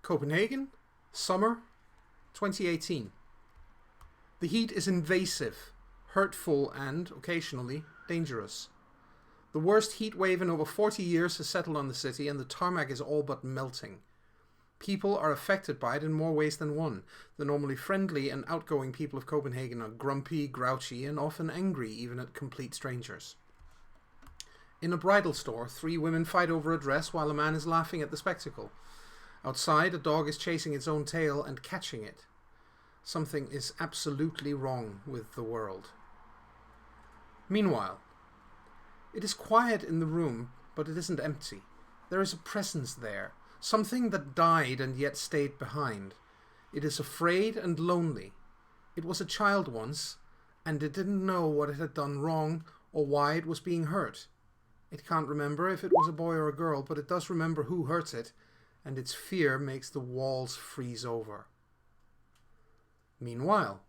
Copenhagen, summer 2018. The heat is invasive, hurtful, and, occasionally, dangerous. The worst heat wave in over 40 years has settled on the city, and the tarmac is all but melting. People are affected by it in more ways than one. The normally friendly and outgoing people of Copenhagen are grumpy, grouchy, and often angry, even at complete strangers. In a bridal store, 3 women fight over a dress while a man is laughing at the spectacle. Outside, a dog is chasing its own tail and catching it. Something is absolutely wrong with the world. Meanwhile, it is quiet in the room, but it isn't empty. There is a presence there, something that died and yet stayed behind. It is afraid and lonely. It was a child once, and it didn't know what it had done wrong or why it was being hurt. It can't remember if it was a boy or a girl, but it does remember who hurt it, and its fear makes the walls freeze over. Meanwhile,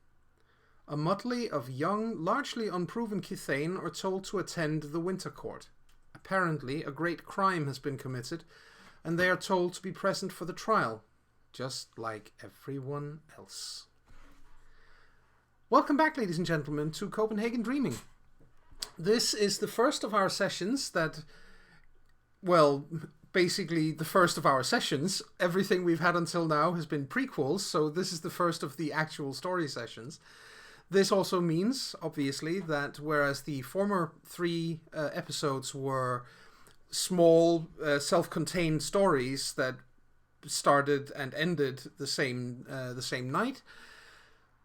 a motley of young, largely unproven Kithane are told to attend the Winter Court. Apparently, a great crime has been committed, and they are told to be present for the trial, just like everyone else. Welcome back, ladies and gentlemen, to Copenhagen Dreaming. This is the first of our sessions that, well, basically the first of our sessions. Everything we've had until now has been prequels, so this is the first of the actual story sessions. This also means, obviously, that whereas the former 3 episodes were small, self-contained stories that started and ended the same night,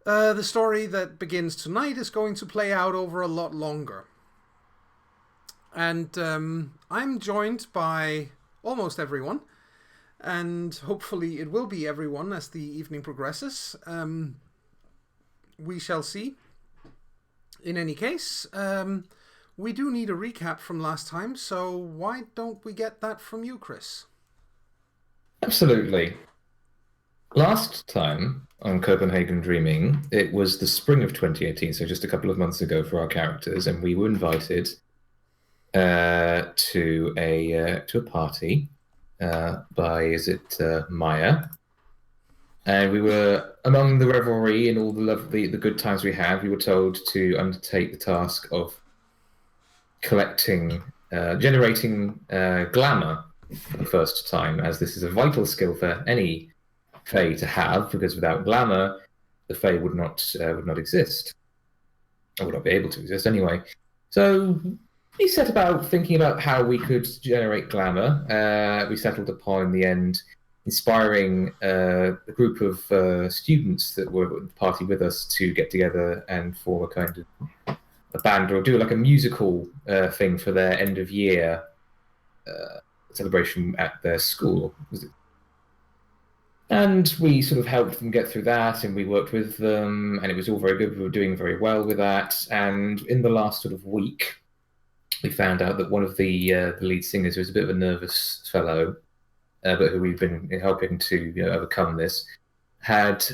the story that begins tonight is going to play out over a lot longer. And I'm joined by almost everyone, and hopefully it will be everyone as the evening progresses. We shall see. In any case, we do need a recap from last time, so why don't we get that from you, Chris? Absolutely. Last time on Copenhagen Dreaming, it was the spring of 2018, so just a couple of months ago for our characters, and we were invited to a party by Maya, and we were among the revelry and all the good times we had. We were told to undertake the task of generating glamour for the first time, as this is a vital skill for any Fae to have, because without glamour, the Fae would not exist, or would not be able to exist anyway. So we set about thinking about how we could generate glamour. We settled upon, in the end, inspiring a group of students that were at the party with us to get together and form a kind of a band, or do like a musical thing for their end of year celebration at their school. And we sort of helped them get through that, and we worked with them, and it was all very good. We were doing very well with that. And in the last sort of week, we found out that one of the lead singers, who was a bit of a nervous fellow, but who we've been helping to overcome this, had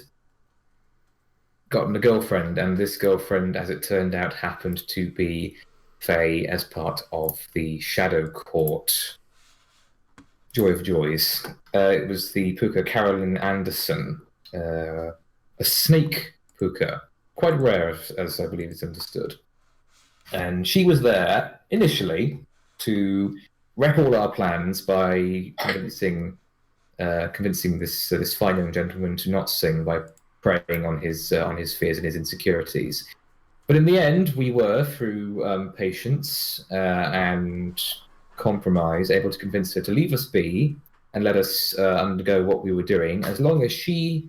gotten a girlfriend, and this girlfriend, as it turned out, happened to be Faye as part of the Shadow Court. Joy of joys. It was the Puka Carolyn Anderson, a snake puka, quite rare, as I believe it's understood. And she was there initially to wreck all our plans by convincing this fine young gentleman to not sing by preying on his fears and his insecurities. But in the end, we were, through patience and compromise, able to convince her to leave us be and let us undergo what we were doing, as long as she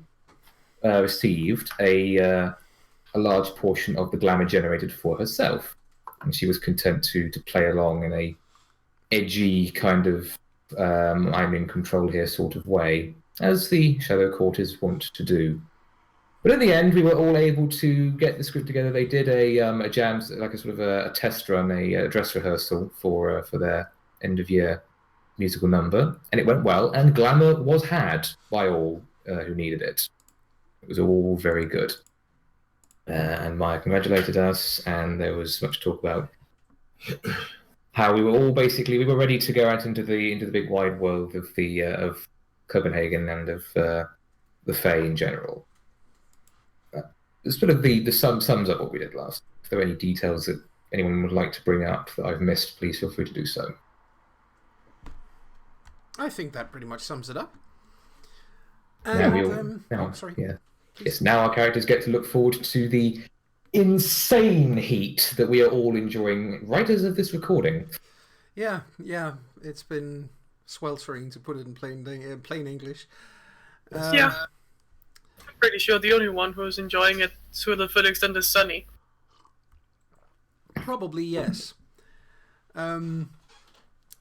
received a large portion of the glamour generated for herself. And she was content to play along in a edgy kind of I'm in control here sort of way, as the Shadow Court is wont to do. But in the end, we were all able to get the script together. They did a jam, like a sort of a test run, a dress rehearsal for their end of year musical number, and it went well. And glamour was had by all who needed it. It was all very good. And Maya congratulated us, and there was much talk about how we were all we were ready to go out into the big wide world of Copenhagen and of the Fae in general. Sort of the sums up what we did last. If there are any details that anyone would like to bring up that I've missed, please feel free to do so. I think that pretty much sums it up. Sorry. Yeah. Yes, now our characters get to look forward to the insane heat that we are all enjoying right as of this recording. Yeah, it's been sweltering, to put it in plain English. Yeah, I'm pretty sure the only one who's enjoying it to the full extent is Sunny. Probably yes.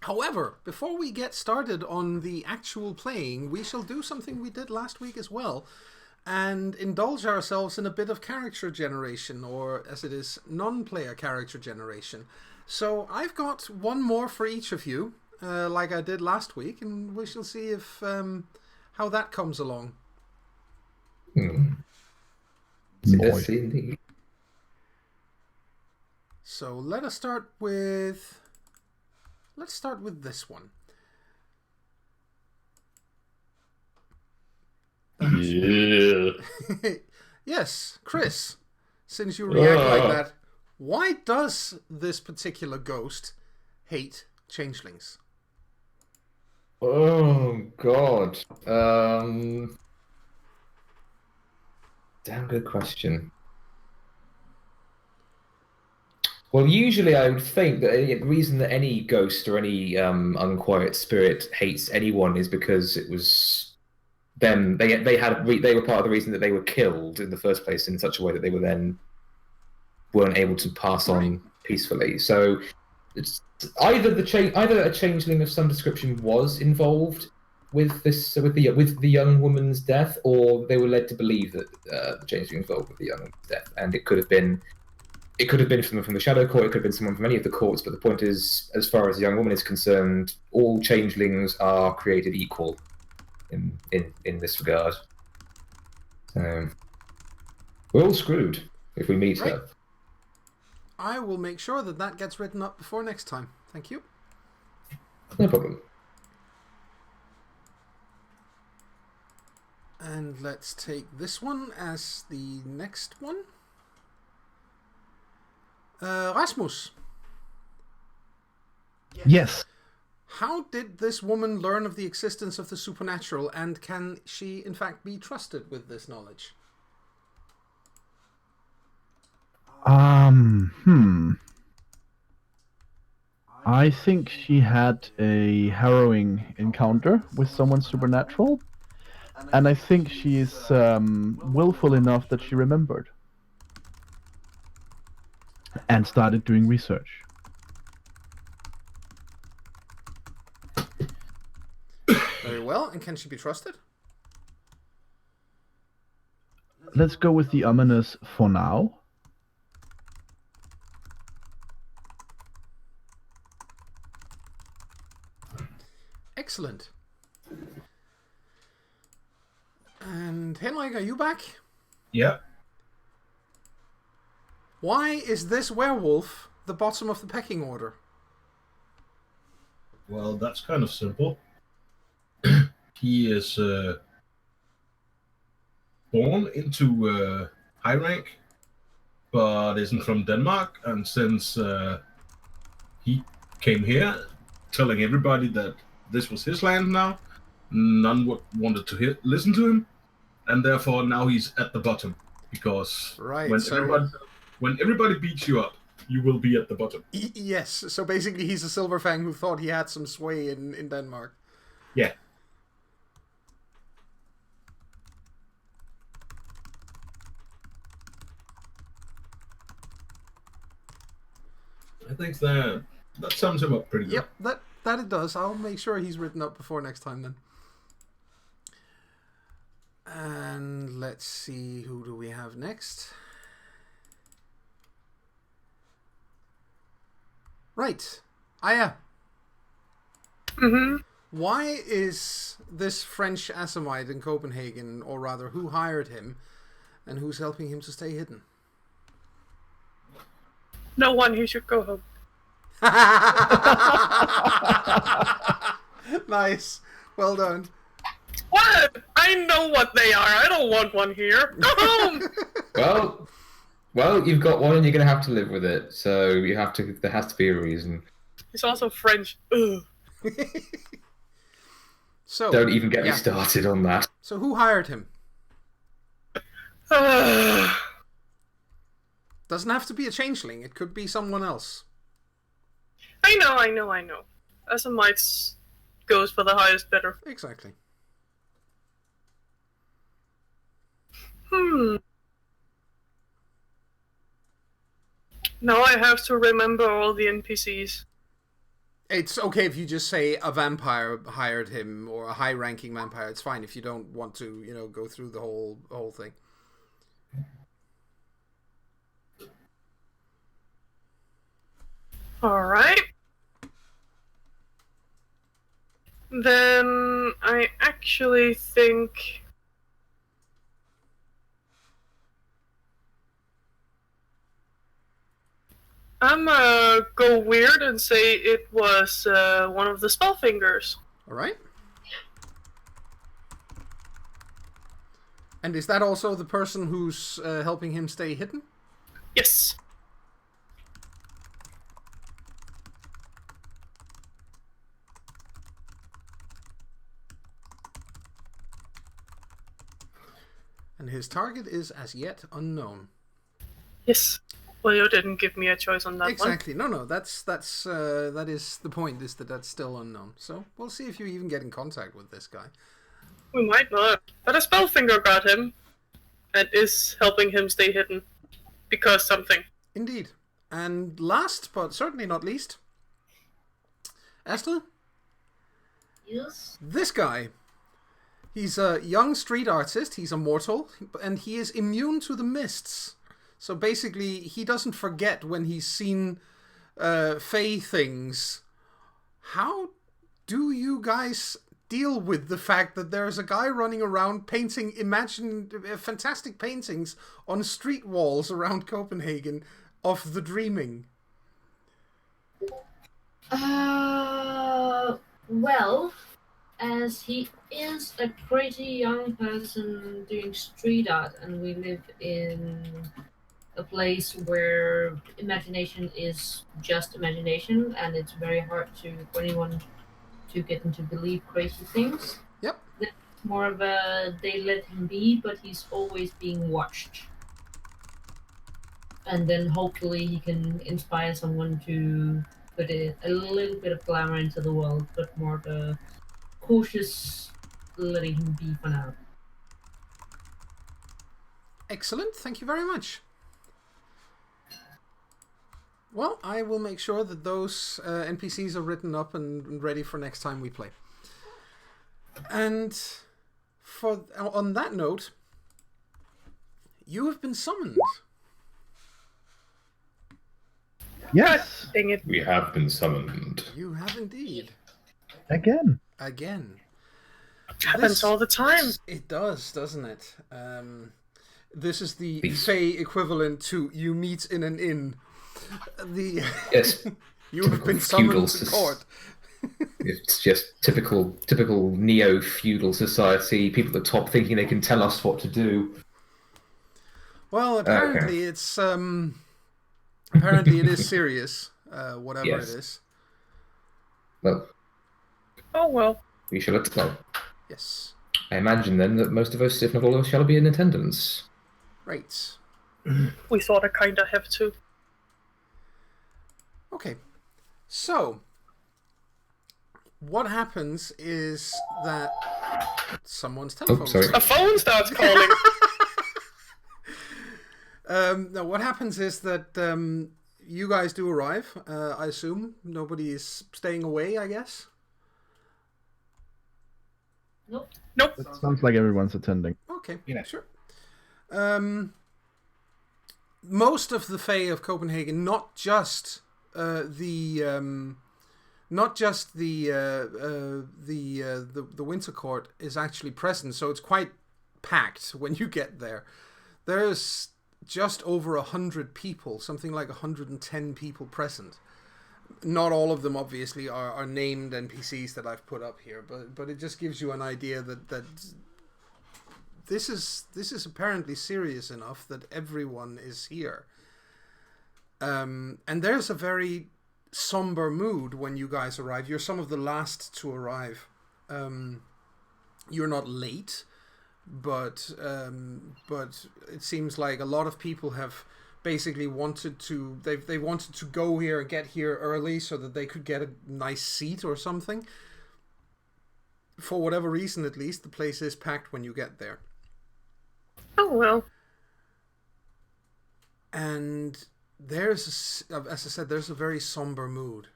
However, before we get started on the actual playing, we shall do something we did last week as well, and indulge ourselves in a bit of character generation, or as it is, non-player character generation. So I've got one more for each of you, like I did last week, and we shall see if how that comes along. Yes, indeed. So let us start with... Let's start with this one. Yeah. Yes, Chris, since you react like that, why does this particular ghost hate changelings? Oh, God. Damn good question. Well, usually I would think that the reason that any ghost or any unquiet spirit hates anyone is because it was them. They were part of the reason that they were killed in the first place in such a way that they weren't able to pass on peacefully. So it's either a changeling of some description was involved with the young woman's death, or they were led to believe that the changeling was involved with the young woman's death, and it could have been someone from the Shadow Court, it could have been someone from any of the courts, but the point is, as far as the young woman is concerned, all changelings are created equal in this regard. So we're all screwed if we meet her. I will make sure that gets written up before next time. Thank you. No problem. And let's take this one as the next one. Rasmus. Yes. How did this woman learn of the existence of the supernatural, and can she in fact be trusted with this knowledge? I think she had a harrowing encounter with someone supernatural, and I think she is willful enough that she remembered and started doing research. Very well, and can she be trusted? Let's go with the ominous for now. Excellent. And Henrik, are you back? Yeah. Why is this werewolf the bottom of the pecking order? Well, that's kind of simple. He is born into high rank, but isn't from Denmark, and since he came here telling everybody that this was his land now, none wanted to listen to him, and therefore now he's at the bottom, because when everybody beats you up, you will be at the bottom. Yes, so basically he's a silver fang who thought he had some sway in Denmark. Yeah. I think that sums him up pretty good. Yep, that it does. I'll make sure he's written up before next time then. And let's see, who do we have next? Right. Aya. Mm-hmm. Why is this French Assamite in Copenhagen, or rather, who hired him, and who's helping him to stay hidden? No one, he should go home. Nice. Well done. What? I know what they are. I don't want one here. Go home. Well, you've got one, and you're going to have to live with it. So you have to. There has to be a reason. He's also French. Ugh. So Don't even get me started on that. So who hired him? Doesn't have to be a changeling. It could be someone else. I know. As a might goes for the highest bidder. Exactly. Now I have to remember all the NPCs. It's okay if you just say a vampire hired him or a high-ranking vampire. It's fine if you don't want to, go through the whole thing. All right. Then I actually think I'm gonna go weird and say it was one of the spellfingers. All right. And is that also the person who's helping him stay hidden? Yes. And his target is as yet unknown. Yes. Well, you didn't give me a choice on that exactly. One. No. That is the point. Is that's still unknown. So we'll see if you even get in contact with this guy. We might not. But a spellfinger got him, and is helping him stay hidden, because something. Indeed. And last, but certainly not least, Esther. Yes. This guy. He's a young street artist. He's a mortal, and he is immune to the mists. So basically, he doesn't forget when he's seen fey things. How do you guys deal with the fact that there's a guy running around painting fantastic paintings on street walls around Copenhagen of the dreaming? Well, as he is a pretty young person doing street art, and we live in a place where imagination is just imagination, and it's very hard for anyone to get him to believe crazy things. Yep. It's more of a they let him be, but he's always being watched. And then hopefully he can inspire someone to put a little bit of glamour into the world, but more of a cautious letting him be for now. Excellent. Thank you very much. Well, I will make sure that those NPCs are written up and ready for next time we play. And on that note, you have been summoned. Yes. Dang it. We have been summoned. You have indeed. Again. Happens all the time. It does, doesn't it? This is the Fey equivalent to you meet in an inn. Yes. You have been summoned to court. It's just typical neo-feudal society. People at the top thinking they can tell us what to do. Well, apparently it's apparently it is serious. Whatever it is. Well. Oh well. We shall know. Yes. I imagine then that most of us, if not all of us, shall be in attendance. Right. We sort of kinda have to. Okay. So, what happens is that someone's telephone. A phone starts calling. No, what happens is that you guys do arrive. I assume nobody is staying away, I guess. Nope. It sounds like everyone's attending. Okay, sure. Most of the Fae of Copenhagen, not just the Winter Court, is actually present. So it's quite packed when you get there. There's just over 100 people, something like 110 people present. Not all of them, obviously, are named NPCs that I've put up here, but it just gives you an idea that this is apparently serious enough that everyone is here. And there's a very somber mood when you guys arrive. You're some of the last to arrive. You're not late, but it seems like a lot of people have basically wanted to they wanted to go here and get here early so that they could get a nice seat or something. For whatever reason, at least, the place is packed when you get there. Oh well. And as I said, there's a very somber mood.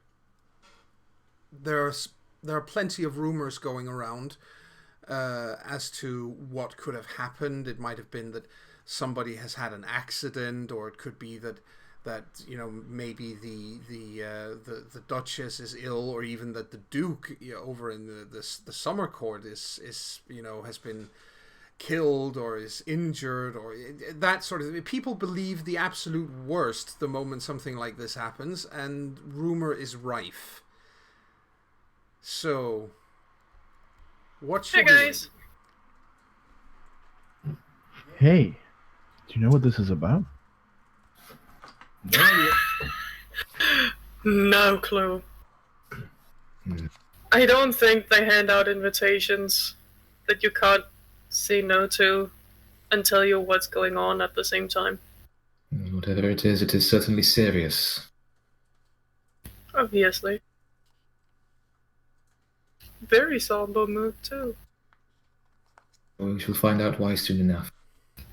There are plenty of rumors going around as to what could have happened. It might have been that somebody has had an accident, or it could be that maybe the Duchess is ill, or even that the Duke over in the summer court is has been killed or is injured, or that sort of thing. People believe the absolute worst the moment something like this happens, and rumor is rife. So, what should Hey guys. Hey, do you know what this is about? No clue. I don't think they hand out invitations that you can't say no to and tell you what's going on at the same time. Whatever it is certainly serious. Obviously. Very somber mood too. We shall find out why soon enough.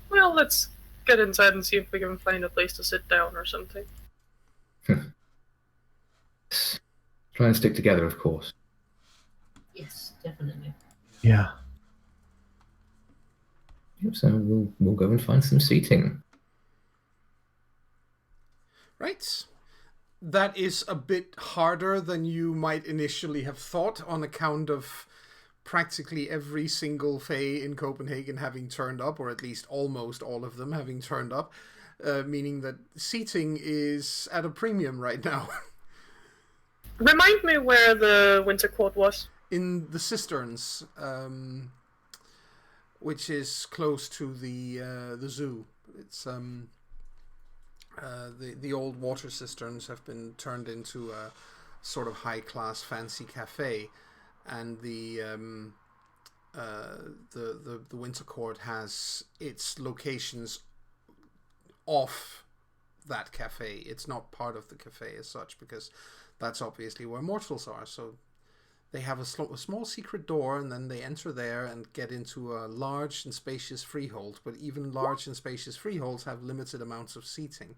Well, let's get inside and see if we can find a place to sit down or something. Try and stick together, of course. Yes, definitely. Yeah. So we'll go and find some seating. Right. That is a bit harder than you might initially have thought, on account of practically every single Fae in Copenhagen having turned up, or at least almost all of them having turned up, meaning that seating is at a premium right now. Remind me where the winter court was. In the cisterns, which is close to the zoo. It's the old water cisterns have been turned into a sort of high class fancy cafe, and the winter court has its locations off that cafe. It's not part of the cafe as such, because that's obviously where mortals are. So they have a small secret door, and then they enter there and get into a large and spacious freehold. But even large and spacious freeholds have limited amounts of seating.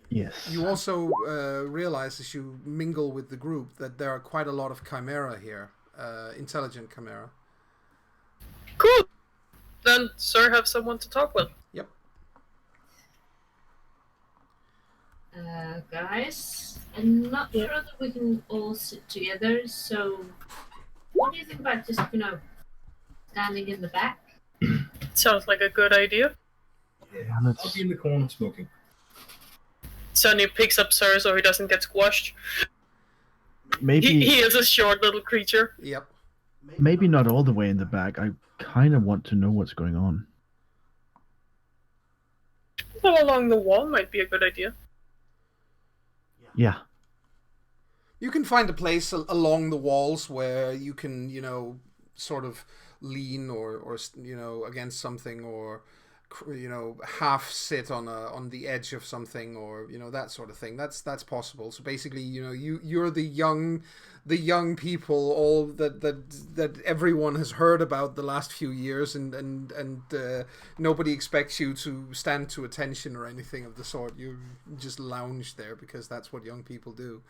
Yes. You also realize, as you mingle with the group, that there are quite a lot of chimera here. Intelligent chimera. Cool! Then Sir have someone to talk with. Yep. Guys, I'm not sure that we can all sit together, so what do you think about just, standing in the back? Sounds like a good idea. Yeah, I'll be in the corner smoking. Sonny picks up Sir so he doesn't get squashed. Maybe He is a short little creature. Yep. maybe not all the way in the back. I kind of want to know what's going on. Well, along the wall might be a good idea. Yeah. You can find a place along the walls where you can, sort of lean or against something, or half sit on the edge of something, or that sort of thing. That's possible. So basically, you're the young people, all that everyone has heard about the last few years, and nobody expects you to stand to attention or anything of the sort. You just lounge there because that's what young people do.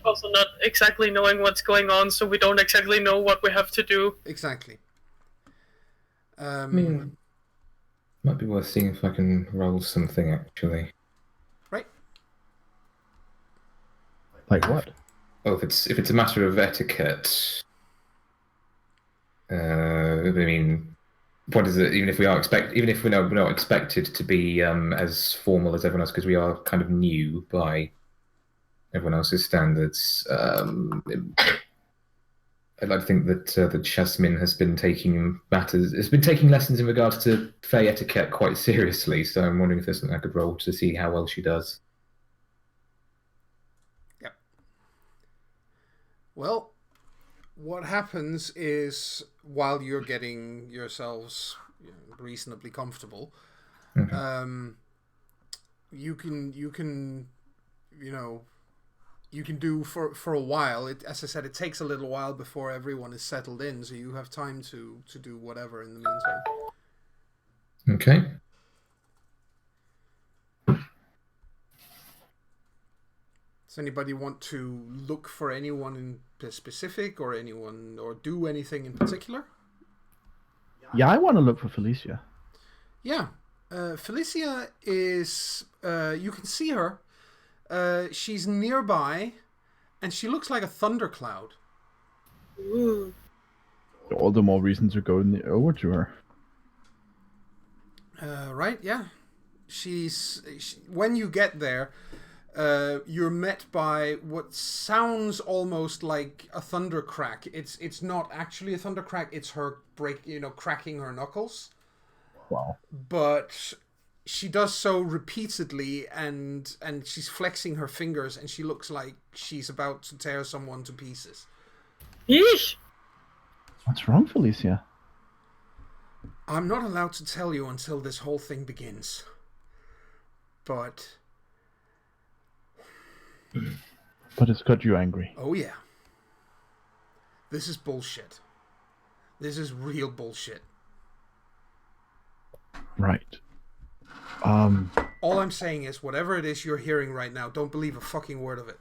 Also not exactly knowing what's going on, so we don't exactly know what we have to do. Exactly. I mean, might be worth seeing if I can roll something, actually. Right. Like what? Oh, if it's a matter of etiquette, I mean, what is it? Even if we know we're not expected to be as formal as everyone else, because we are kind of new by everyone else's standards. I'd like to think that that Jasmine has been taking lessons in regards to Fey etiquette quite seriously. So I'm wondering if there's something I could roll to see how well she does. Yep. Well, what happens is while you're getting yourselves reasonably comfortable, you can do for a while. As I said, it takes a little while before everyone is settled in, so you have time to do whatever in the meantime. Okay. Does anybody want to look for anyone in specific, or do anything in particular? Yeah, I want to look for Felicia. Yeah. Felicia is... you can see her. She's nearby, and she looks like a thundercloud. Ooh. All the more reason to go over to her. Right, yeah. When you get there, you're met by what sounds almost like a thunder crack. It's not actually a thunder crack. It's her cracking her knuckles. Wow. But she does so repeatedly, and she's flexing her fingers, and she looks like she's about to tear someone to pieces. Yeesh! What's wrong, Felicia? I'm not allowed to tell you until this whole thing begins. But it's got you angry. oh yeah. This is bullshit. This is real bullshit. Right. All I'm saying is, whatever it is you're hearing right now, don't believe a fucking word of it.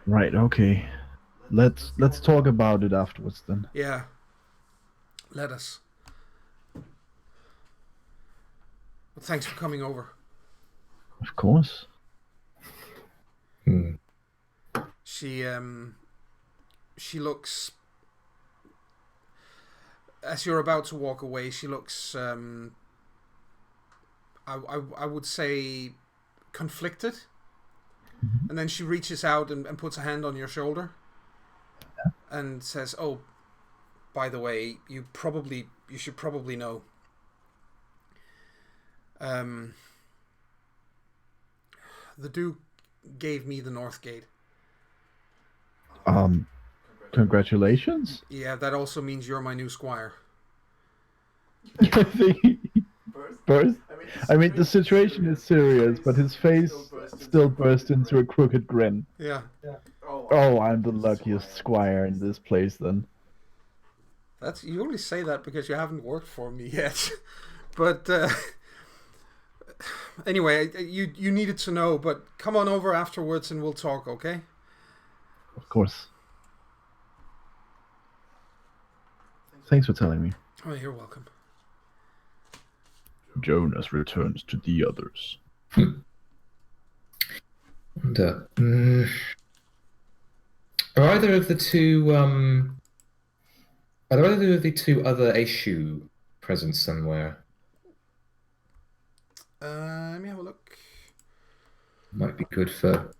Right, okay. Let's talk about it afterwards then. Yeah. Let us. But thanks for coming over. Of course. She looks, as you're about to walk away, she looks I would say conflicted. Mm-hmm. And then she reaches out and puts a hand on your shoulder. Yeah. And says, "Oh, by the way, you should probably know. The Duke gave me the North Gate." Congratulations. Yeah, that also means you're my new squire. Burst? I mean, the situation is serious, but his face still burst into a crooked grin. Yeah. Oh, I'm the luckiest squire in this place then. You only say that because you haven't worked for me yet. But anyway, you needed to know, but come on over afterwards and we'll talk, okay? Of course. Thanks for telling me. Oh, you're welcome. Jonas returns to the others. And, are either of the two other Eshu present somewhere? Let me have a look. Might be good for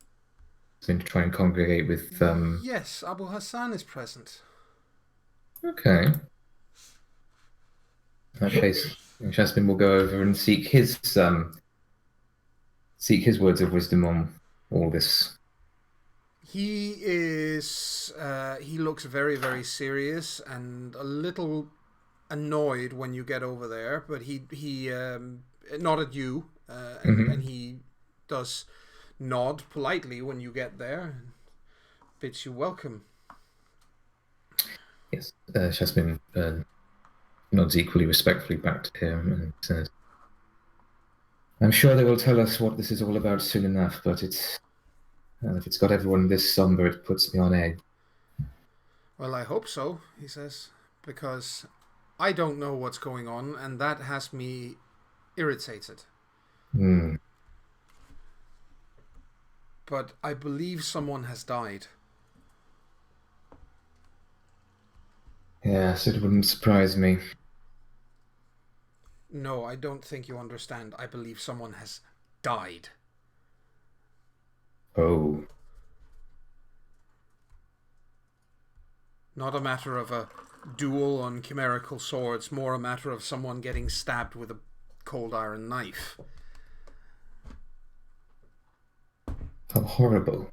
to try and congregate with. Yes, Abu Hassan is present. Okay. In that case, Jasmine will go over and seek his words of wisdom on all this. He is. He looks very, very serious and a little annoyed when you get over there. But he nod at you, and he does nod politely when you get there, and bids you welcome. Yes, Jasmine nods equally respectfully back to him and says, "I'm sure they will tell us what this is all about soon enough, but if it's got everyone this somber, it puts me on edge." Well, I hope so, he says, because I don't know what's going on, and that has me irritated. But I believe someone has died. Yes, it wouldn't surprise me. No, I don't think you understand. I believe someone has died. Oh. Not a matter of a duel on chimerical swords, more a matter of someone getting stabbed with a cold iron knife. How horrible.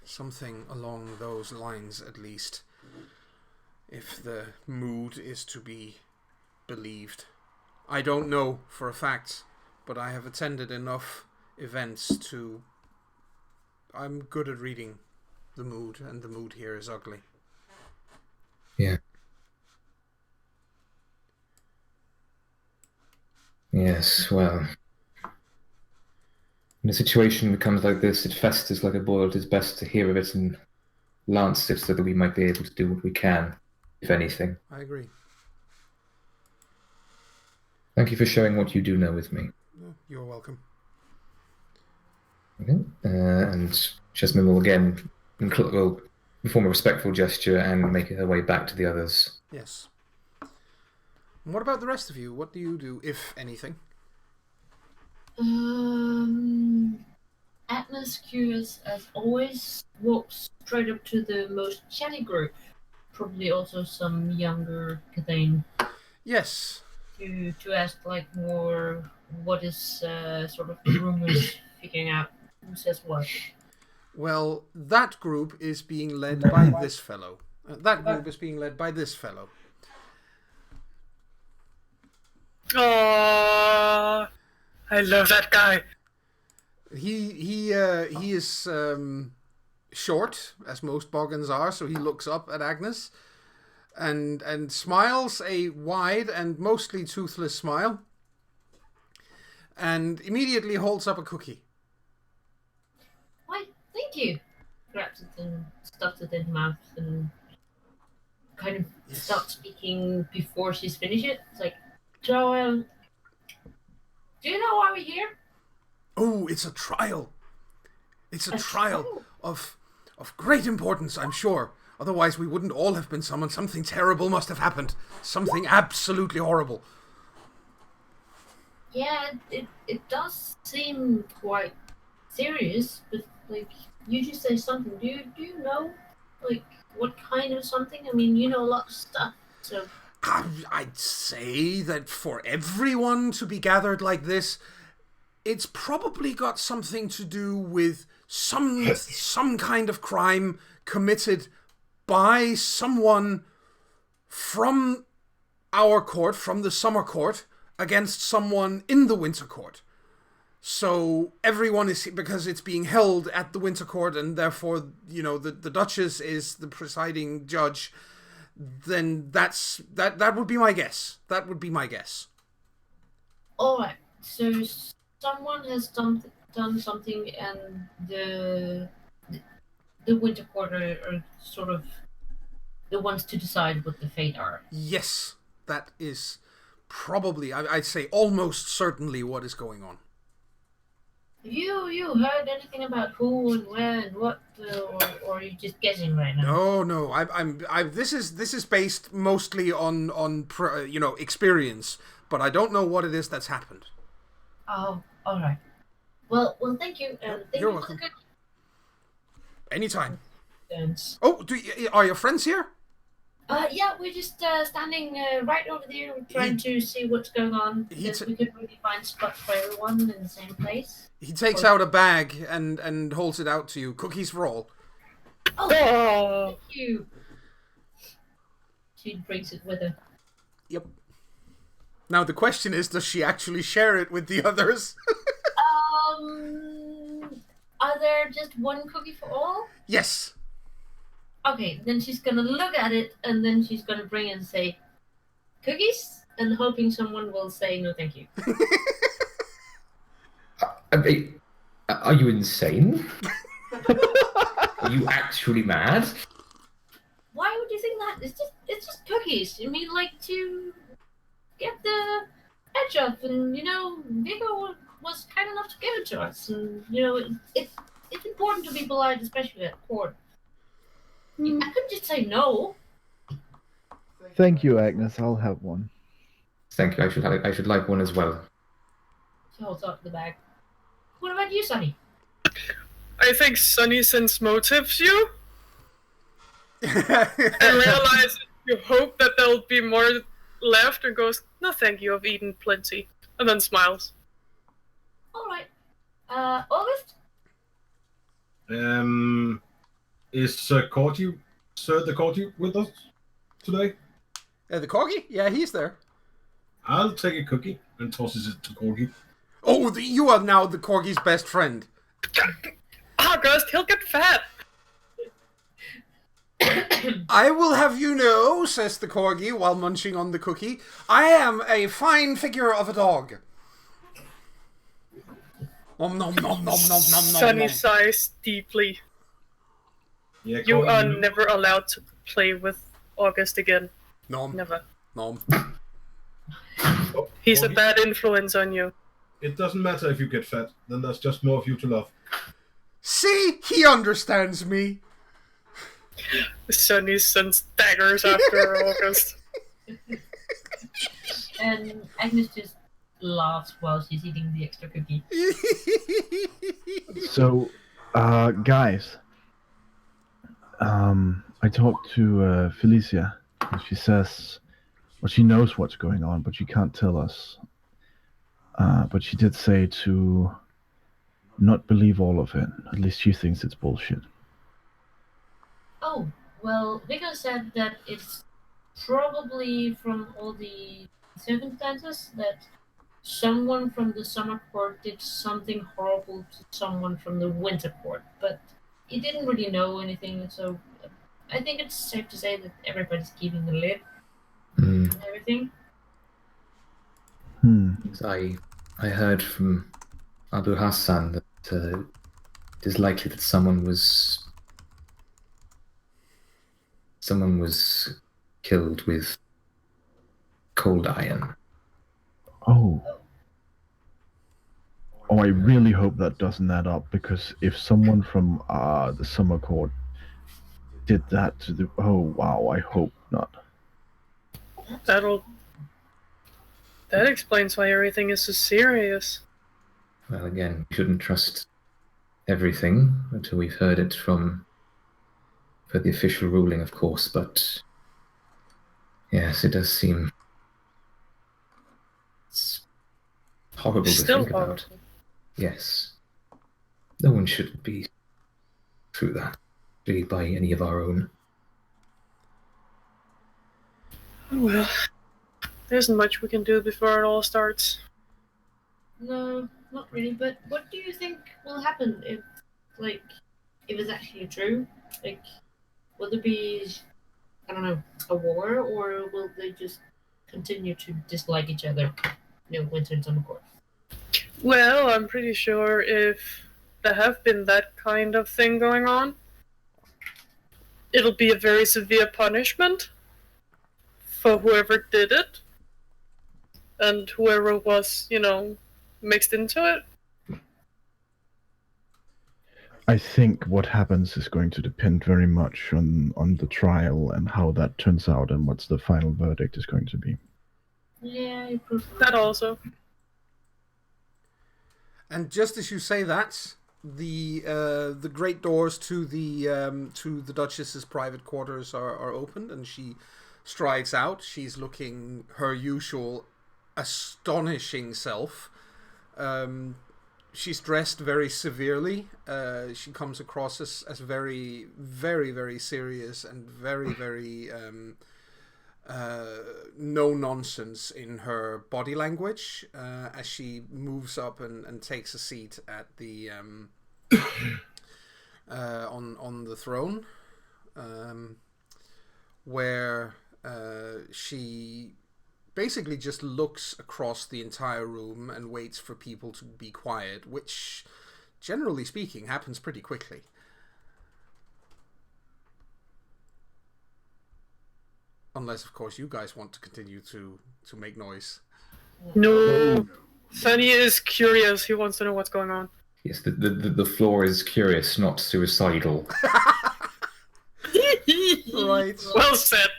Something along those lines, at least, if the mood is to be believed. I don't know for a fact, but I have attended enough events to... I'm good at reading the mood, and the mood here is ugly. Yeah. Yes, well... When a situation becomes like this, it festers like a boil. It is best to hear of it and lance it so that we might be able to do what we can, if anything. I agree. Thank you for sharing what you do know with me. You're welcome. Okay. And Jasmine will again will perform a respectful gesture and make her way back to the others. Yes. And what about the rest of you? What do you do, if anything? Atlas, curious as always, walks straight up to the most chatty group. Probably also some younger Cathane. Yes. To ask like more what is sort of the rumors, figuring out who says what. Well, that group is being led by this fellow. That group is being led by this fellow. Oh, I love that guy. He is short, as most Boggans are, so he looks up at Agnes and smiles a wide and mostly toothless smile, and immediately holds up a cookie. Why, thank you. Grabs it and stuffs it in her mouth and kind of starts speaking before she's finished it. It's like, so, do you know why we're here? Oh, it's a trial. It's a trial of great importance, I'm sure. Otherwise, we wouldn't all have been summoned. Something terrible must have happened. Something absolutely horrible. Yeah, it does seem quite serious, but like you just say something. Do you know like what kind of something? I mean, you know a lot of stuff, so I'd say that for everyone to be gathered like this, it's probably got something to do with some kind of crime committed by someone from our court, from the summer court, against someone in the winter court. So everyone is, because it's being held at the winter court, and therefore, you know, the Duchess is the presiding judge, then that would be my guess. That would be my guess. Alright, so someone has done something, and the winter court are sort of the ones to decide what the fate are. Yes, that is probably, I'd say almost certainly what is going on. Have you heard anything about who and where and what, or are you just guessing right now? No. This is based mostly on experience, but I don't know what it is that's happened. Oh, all right. Well, thank you. Thank You're you welcome. for the Anytime. good. Oh, are your friends here? Yeah, we're just standing right over there, trying to see what's going on. Because we couldn't really find spots for everyone in the same place. He takes out a bag and holds it out to you. Cookies for all. Oh, thank you. She brings it with her. Yep. Now the question is, does she actually share it with the others? Are there just one cookie for all? Yes. Okay, then she's gonna look at it, and then she's gonna bring it and say, cookies? And hoping someone will say, no thank you. Are you insane? Are you actually mad? Why would you think that? It's just cookies. I mean, like, to get the edge up, and, you know, Viggo was kind enough to give it to us, and, you know, it's important to be polite, especially at court. I couldn't just say no. Thank you, Agnes. I'll have one. Thank you. I should like one as well. She holds up the bag. What about you, Sunny? I think Sunny sense motives you and realizes you hope that there'll be more left and goes, no thank you, I've eaten plenty. And then smiles. Alright. August? Is Sir the Corgi with us today? The corgi? Yeah, he's there. I'll take a cookie and tosses it to Corgi. Oh, you are now the corgi's best friend. August, he'll get fat. I will have you know, says the corgi while munching on the cookie, I am a fine figure of a dog. Nom nom nom nom nom nom nom. Sunny sighs deeply. Yeah, You Corgi, are never allowed to play with August again. Nom Never. nom. He's a Corgi, bad influence on you. It doesn't matter if you get fat, then there's just more of you to love. See, he understands me. Sunny sends daggers after August. And Agnes just laughs while she's eating the extra cookie. So, guys, I talked to Felicia, and she says, well, she knows what's going on, but she can't tell us. But she did say to not believe all of it. At least she thinks it's bullshit. Oh, well, Vigo said that it's probably from all the circumstances that someone from the summer court did something horrible to someone from the winter court, but he didn't really know anything, so I think it's safe to say that everybody's keeping the lid Mm. and everything. I heard from Abu Hassan that it is likely that someone was killed with cold iron. Oh, I really hope that doesn't add up, because if someone from the summer court did that to the... Oh, wow, I hope not. That explains why everything is so serious. Well, again, we shouldn't trust everything until we've heard it from the official ruling, of course, but yes, it does seem it's horrible to Still think about. horrible. Yes. No one should be through that, really, by any of our own. Well, there isn't much we can do before it all starts. No, not really, but what do you think will happen if it's actually true? Like, will there be, I don't know, a war, or will they just continue to dislike each other? Winter and summer court. Well, I'm pretty sure if there have been that kind of thing going on, it'll be a very severe punishment for whoever did it and whoever was, mixed into it. I think what happens is going to depend very much on the trial and how that turns out and what's the final verdict is going to be. Yeah, that also. And just as you say that, the great doors to the Duchess's private quarters are opened, and she strides out. She's looking her usual astonishing self. She's dressed very severely. She comes across as very, very, very serious and very, very no nonsense in her body language as she moves up and takes a seat at the on the throne, where she basically just looks across the entire room and waits for people to be quiet, which, generally speaking, happens pretty quickly. Unless, of course, you guys want to continue to make noise. No. Sunny is curious. He wants to know what's going on. Yes, the floor is curious, not suicidal. Right. Well said.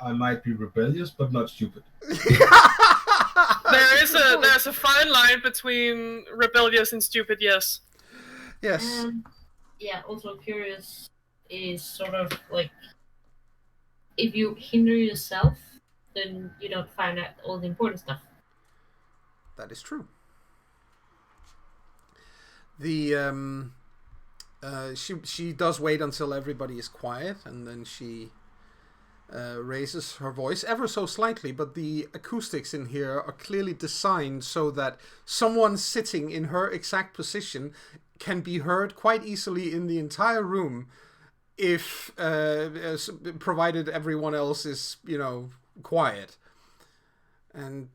I might be rebellious, but not stupid. There's a fine line between rebellious and stupid, yes. Yes. Yeah, also curious is sort of like if you hinder yourself, then you don't find out all the important stuff. That is true. The she does wait until everybody is quiet, and then she raises her voice ever so slightly, but the acoustics in here are clearly designed so that someone sitting in her exact position can be heard quite easily in the entire room, if provided everyone else is, quiet. And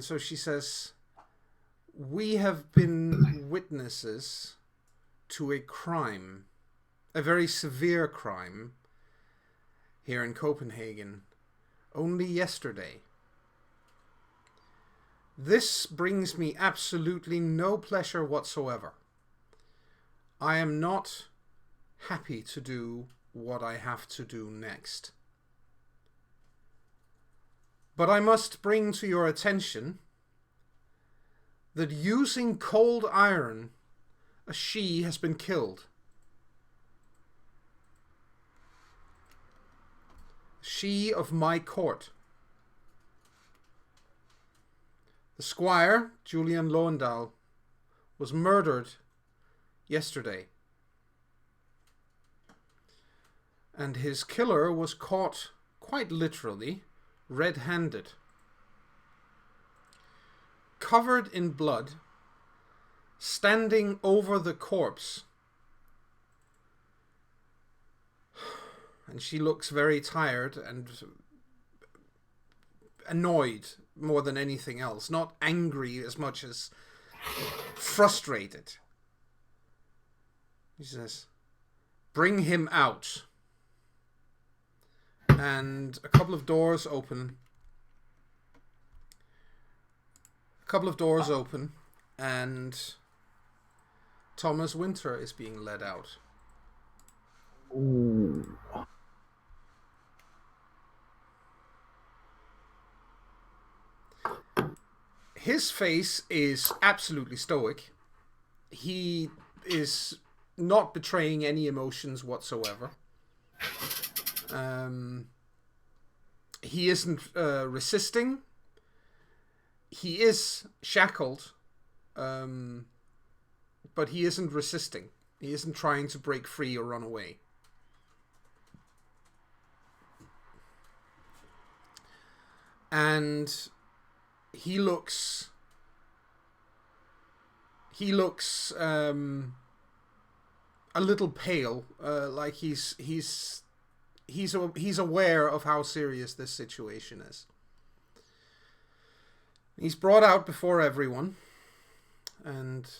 so she says, "We have been witnesses to a crime, a very severe crime, here in Copenhagen, only yesterday. This brings me absolutely no pleasure whatsoever. I am not happy to do what I have to do next. But I must bring to your attention that using cold iron, a she has been killed. She of my court. The squire, Julian Lowendahl, was murdered yesterday. And his killer was caught, quite literally, red-handed. Covered in blood, standing over the corpse. And she looks very tired and annoyed more than anything else. Not angry as much as frustrated. He says, "Bring him out." And a couple of doors open. And Thomas Winter is being led out. Ooh. His face is absolutely stoic. He is not betraying any emotions whatsoever. He isn't resisting. He is shackled, but he isn't resisting. He isn't trying to break free or run away. And he looks a little pale, like he's aware of how serious this situation is. He's brought out before everyone, and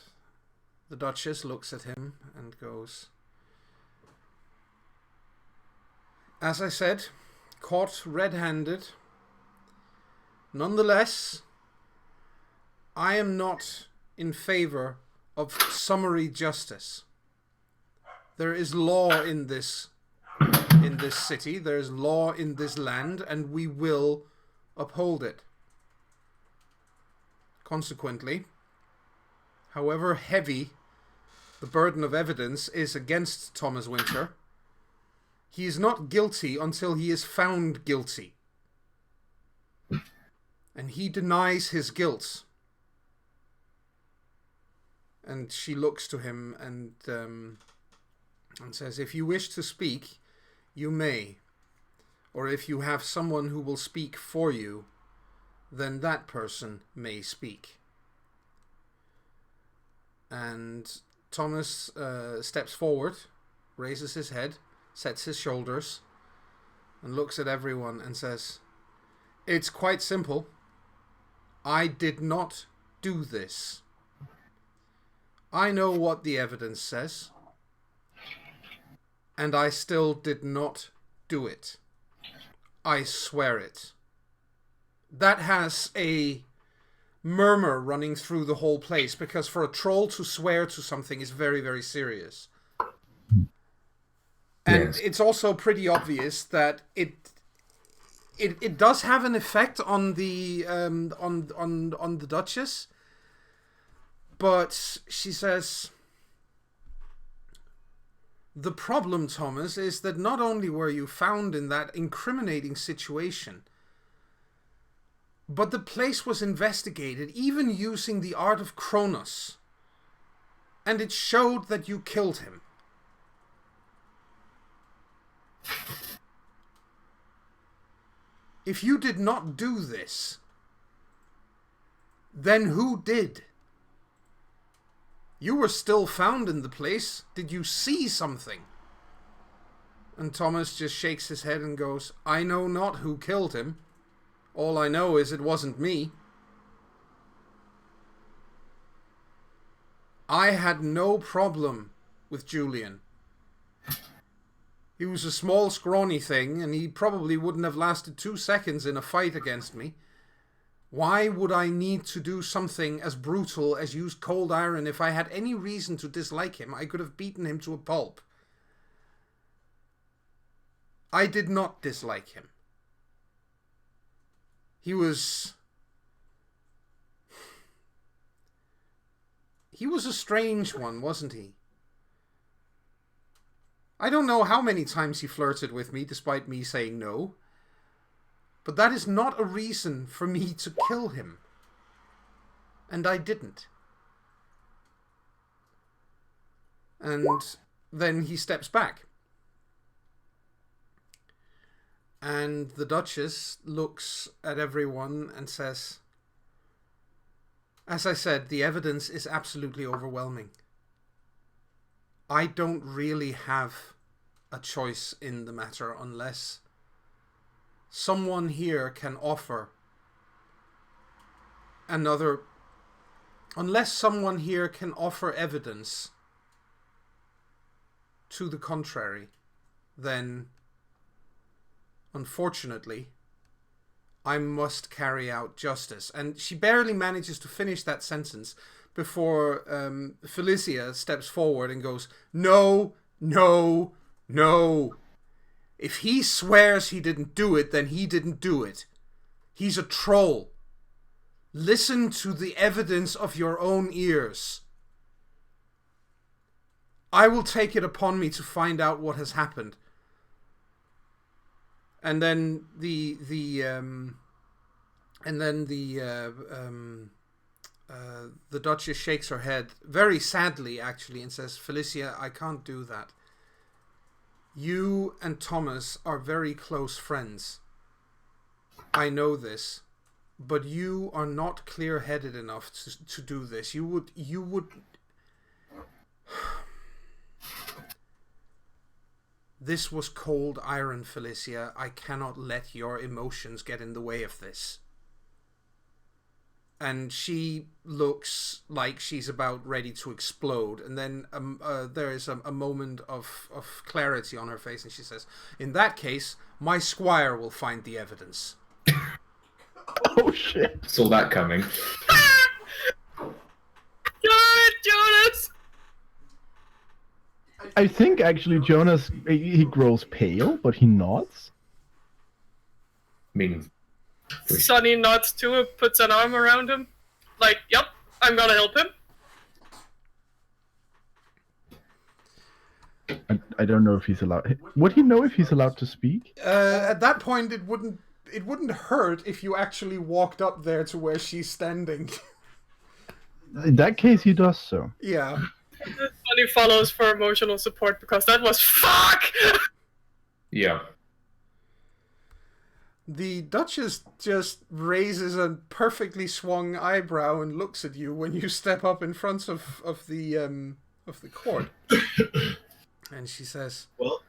the Duchess looks at him and goes, "As I said, caught red-handed. Nonetheless, I am not in favor of summary justice. There is law in this city, there is law in this land, and we will uphold it. Consequently, however heavy the burden of evidence is against Thomas Winter, he is not guilty until he is found guilty. And he denies his guilt." And she looks to him and says, "If you wish to speak, you may. Or if you have someone who will speak for you, then that person may speak." And Thomas steps forward, raises his head, sets his shoulders, and looks at everyone and says, "It's quite simple. I did not do this. I know what the evidence says, and I still did not do it. I swear it." That has a murmur running through the whole place, because for a troll to swear to something is very, very serious. And Yes. it's also pretty obvious that it it does have an effect on the on the Duchess, but she says, the problem, Thomas, is that not only were you found in that incriminating situation, but the place was investigated, even using the art of Kronos, and it showed that you killed him. If you did not do this, then who did? You were still found in the place. Did you see something? And Thomas just shakes his head and goes, I know not who killed him. All I know is it wasn't me. I had no problem with Julian. He was a small, scrawny thing, and he probably wouldn't have lasted 2 seconds in a fight against me. Why would I need to do something as brutal as use cold iron? If I had any reason to dislike him, I could have beaten him to a pulp. I did not dislike him. He was a strange one, wasn't he? I don't know how many times he flirted with me, despite me saying no. But that is not a reason for me to kill him. And I didn't. And then he steps back. And the Duchess looks at everyone and says, as I said, the evidence is absolutely overwhelming. I don't really have a choice in the matter unless someone here can offer evidence to the contrary, then unfortunately I must carry out justice. And she barely manages to finish that sentence before Felicia steps forward and goes, no, no, no. If he swears he didn't do it, then he didn't do it. He's a troll. Listen to the evidence of your own ears. I will take it upon me to find out what has happened. And then the Duchess shakes her head very sadly, actually, and says, Felicia, I can't do that. You and Thomas are very close friends. I know this, but you are not clear-headed enough to do this. You would. This was cold iron, Felicia. I cannot let your emotions get in the way of this. And she looks like she's about ready to explode. And then there is a moment of clarity on her face, and she says, in that case, my squire will find the evidence. Oh, shit. Saw that coming. Jonas! I think, actually, Jonas, he grows pale, but he nods. I mean... Sonny nods too and puts an arm around him. Like, yep, I'm gonna help him. I don't know if he's allowed... Would he know if he's allowed to speak? At that point, it wouldn't hurt if you actually walked up there to where she's standing. In that case, he does so. Yeah. Sonny follows for emotional support because that was fuck! Yeah. The Duchess just raises a perfectly swung eyebrow and looks at you when you step up in front of the court. And she says, well,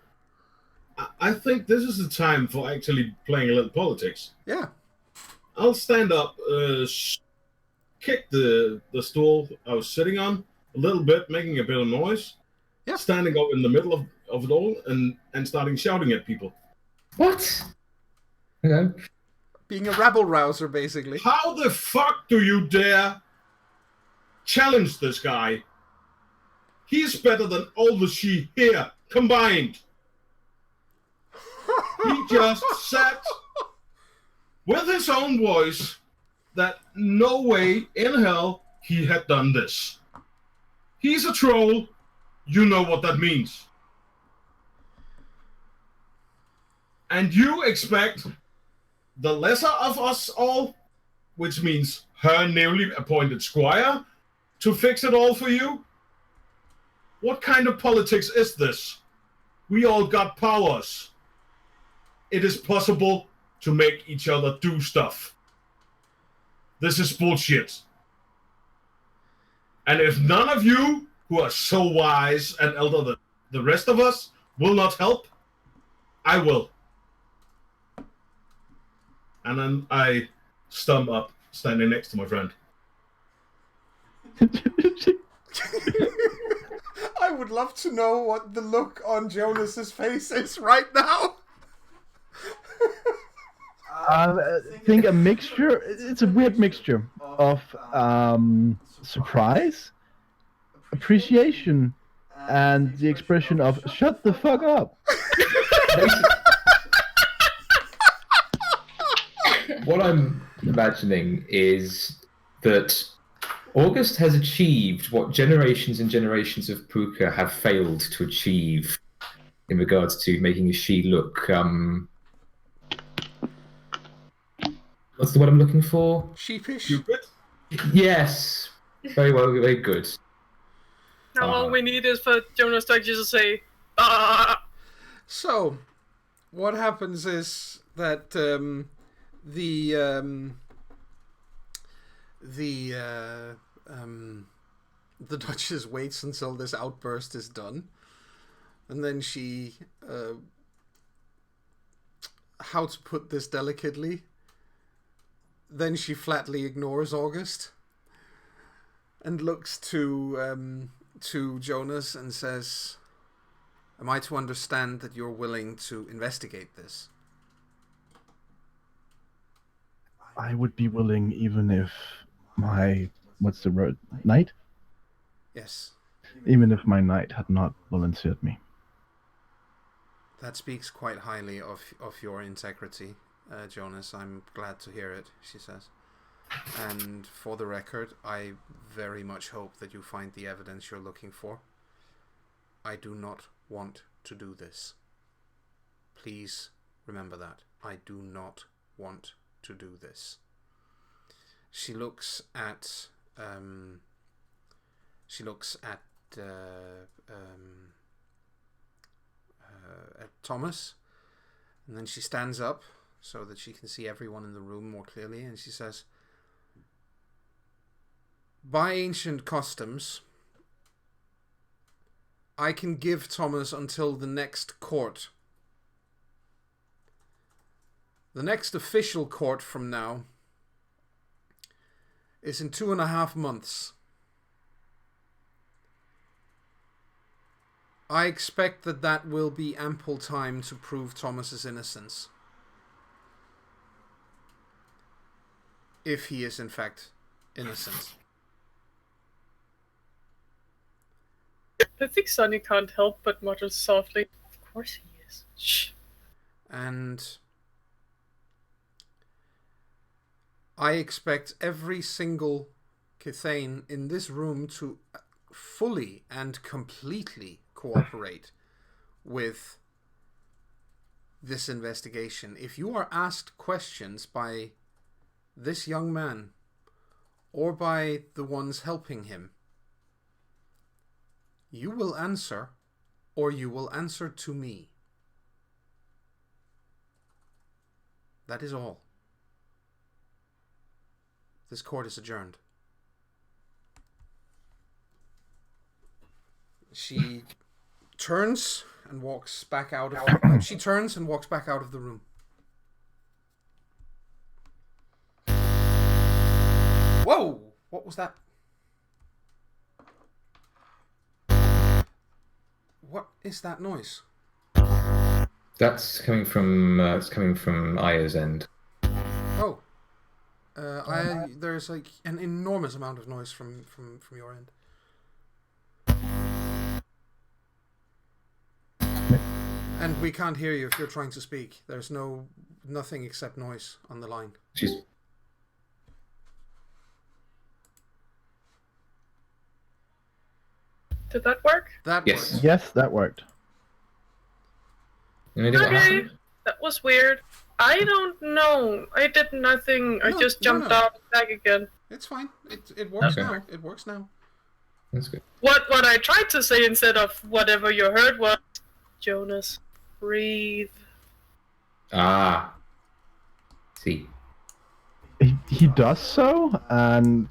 I think this is the time for actually playing a little politics. Yeah. I'll stand up, kick the stool I was sitting on a little bit, making a bit of noise. Yeah. Standing up in the middle of it all and starting shouting at people. What? Okay. Being a rabble-rouser, basically. How the fuck do you dare challenge this guy? He's better than all the she here combined. He just sat with his own voice that no way in hell he had done this. He's a troll. You know what that means. And you expect the lesser of us all, which means her newly appointed squire, to fix it all for you? What kind of politics is this? We all got powers. It is possible to make each other do stuff. This is bullshit. And if none of you, who are so wise and elder than the rest of us, will not help, I will. And then I stump up, standing next to my friend. I would love to know what the look on Jonas's face is right now. I think a mixture. It's a weird mixture of surprise, appreciation, and the expression of "shut the fuck up." What I'm imagining is that August has achieved what generations and generations of Puka have failed to achieve in regards to making a she look, what's the word I'm looking for? Sheepish? Cupid? Yes. Very well, very good. Now all we need is for Jonas to just say, ah! So, what happens is that the Duchess waits until this outburst is done, and then she, how to put this delicately, then she flatly ignores August and looks to Jonas and says, "Am I to understand that you're willing to investigate this?" I would be willing, even if my what's the word, knight? Yes. Even if my knight had not volunteered me. That speaks quite highly of your integrity, Jonas. I'm glad to hear it, she says. And for the record, I very much hope that you find the evidence you're looking for. I do not want to do this. Please remember that. I do not want to do this. She looks at Thomas, and then she stands up so that she can see everyone in the room more clearly, and she says, "By ancient customs, I can give Thomas until the next court. The next official court from now is in 2.5 months. I expect that will be ample time to prove Thomas's innocence. If he is in fact innocent." I think Sonny can't help but mutter softly, "Of course he is." Shh. And I expect every single Kithane in this room to fully and completely cooperate with this investigation. If you are asked questions by this young man or by the ones helping him, you will answer, or you will answer to me. That is all. This court is adjourned. She turns and walks back out of the room. Whoa! What was that? What is that noise? That's coming from Aya's end. Oh. There's like an enormous amount of noise from your end. And we can't hear you if you're trying to speak. There's no nothing except noise on the line. She's Did that work? That Yes. worked. Yes, that worked. Any idea what Okay, happened? that was weird. I don't know. I did nothing. I No, just jumped no. out and back again. It's fine. It works Okay. now. It works now. That's good. What I tried to say instead of whatever you heard was, Jonas, breathe. Ah. See. He does so, and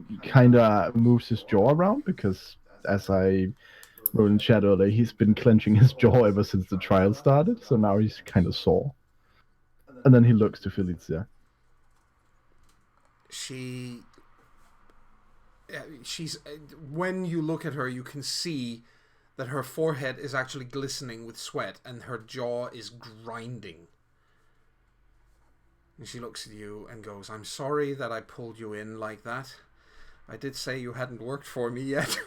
he kind of moves his jaw around because, as I wrote in chat earlier, he's been clenching his jaw ever since the trial started, so now he's kind of sore. And then he looks to Felicia. She's when you look at her, you can see that her forehead is actually glistening with sweat and her jaw is grinding. And she looks at you and goes, "I'm sorry that I pulled you in like that. I did say you hadn't worked for me yet."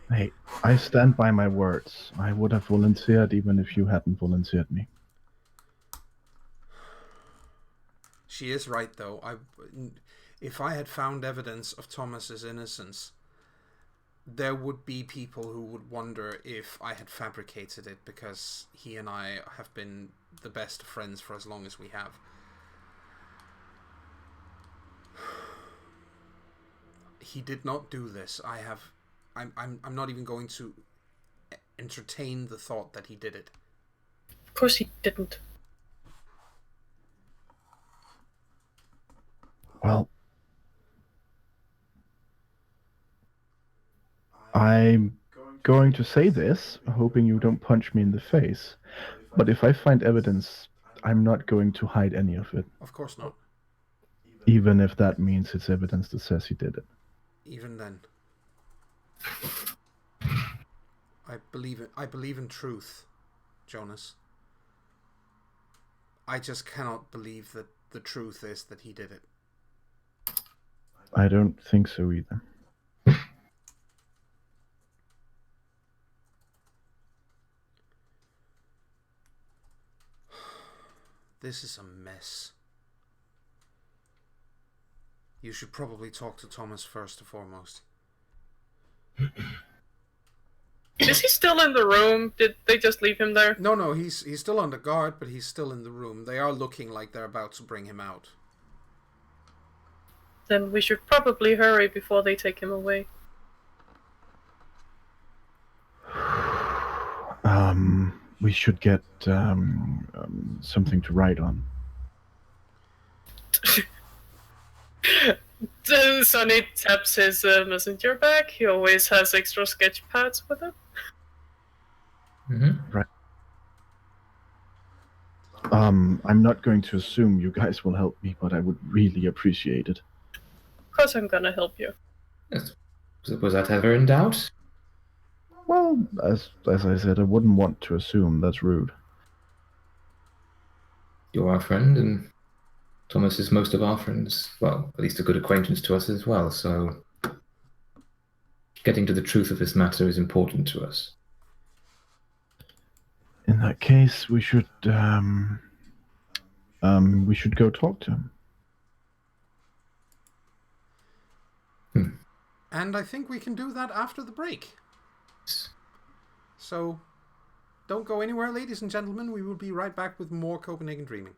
Hey, I stand by my words. I would have volunteered even if you hadn't volunteered me. She is right, though. If I had found evidence of Thomas's innocence, there would be people who would wonder if I had fabricated it, because he and I have been the best of friends for as long as we have. He did not do this. I'm not even going to entertain the thought that he did it. Of course he didn't. Well, I'm going to say this, hoping you don't punch me in the face. But if I find evidence, I'm not going to hide any of it. Of course not. Even if that means it's evidence that says he did it. Even then. I believe in truth, Jonas. I just cannot believe that the truth is that he did it. I don't think so either. This is a mess. You should probably talk to Thomas first and foremost. Is he still in the room? Did they just leave him there? No, he's still under guard, but he's still in the room. They are looking like they're about to bring him out. Then we should probably hurry before they take him away. We should get something to write on. Sonny taps his messenger bag. He always has extra sketch pads with him. Mm-hmm. Right. I'm not going to assume you guys will help me, but I would really appreciate it. Of course I'm gonna help you. Yes. Was that ever in doubt? Well, as I said, I wouldn't want to assume. That's rude. You're our friend, and Thomas is most of our friends. Well, at least a good acquaintance to us as well, so getting to the truth of this matter is important to us. In that case, we should go talk to him. And I think we can do that after the break. So, don't go anywhere, ladies and gentlemen. We will be right back with more Copenhagen Dreaming.